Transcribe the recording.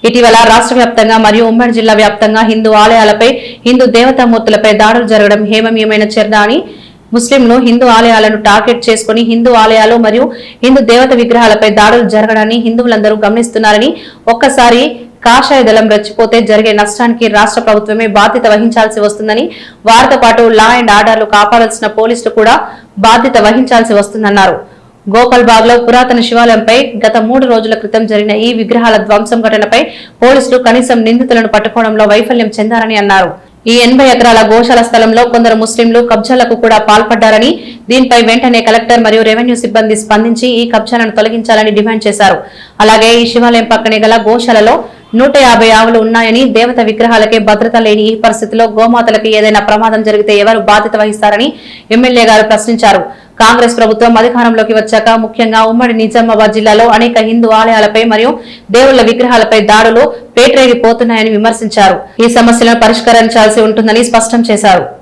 ఇటీవల రాష్ట్ర వ్యాప్తంగా మరియు ఉమ్మడి జిల్లా వ్యాప్తంగా హిందూ ఆలయాలపై హిందూ దేవతామూర్తులపై దాడులు జరగడం హేమనీయమైన చర్య అని ముస్లింలు హిందూ ఆలయాలను టార్గెట్ చేసుకుని హిందూ ఆలయాలు మరియు హిందూ దేవత విగ్రహాలపై దాడులు జరగడాన్ని హిందువులందరూ గమనిస్తున్నారని ఒక్కసారి కాషాయ దళం రెచ్చిపోతే జరిగే నష్టానికి రాష్ట్ర ప్రభుత్వమే బాధ్యత వహించాల్సి వస్తుందని వారితో పాటు లా అండ్ ఆర్డర్లు కాపాడాల్సిన పోలీసులు కూడా బాధ్యత వహించాల్సి వస్తుందన్నారు. గోపాల్బాగ్ లో పురాతన శివాలయంపై గత 3 రోజుల క్రితం జరిగిన ఈ విగ్రహాల ధ్వంసం ఘటనపై పోలీసులు కనీసం నిందితులను పట్టుకోవడంలో వైఫల్యం చెందారని అన్నారు. ఈ 80 ఎకరాల గోశాల స్థలంలో కొందరు ముస్లింలు కబ్జాలకు కూడా పాల్పడ్డారని, దీనిపై వెంటనే కలెక్టర్ మరియు రెవెన్యూ సిబ్బంది స్పందించి ఈ కబ్జాలను తొలగించాలని డిమాండ్ చేశారు. అలాగే ఈ శివాలయం పక్కనే గల గోశాలలో 150 ఆవులు ఉన్నాయని, దేవత విగ్రహాలకే భద్రత లేని ఈ పరిస్థితిలో గోమాతలకు ఏదైనా ప్రమాదం జరిగితే ఎవరు బాధ్యత వహిస్తారని ఎమ్మెల్యే గారు ప్రశ్నించారు. కాంగ్రెస్ ప్రభుత్వం అధికారంలోకి వచ్చాక ముఖ్యంగా ఉమ్మడి నిజామాబాద్ జిల్లాలో అనేక హిందూ ఆలయాలపై మరియు దేవుళ్ల విగ్రహాలపై దాడులు పేట్రేగిపోతున్నాయని విమర్శించారు. ఈ సమస్యలను పరిష్కరించాల్సి ఉంటుందని స్పష్టం చేశారు.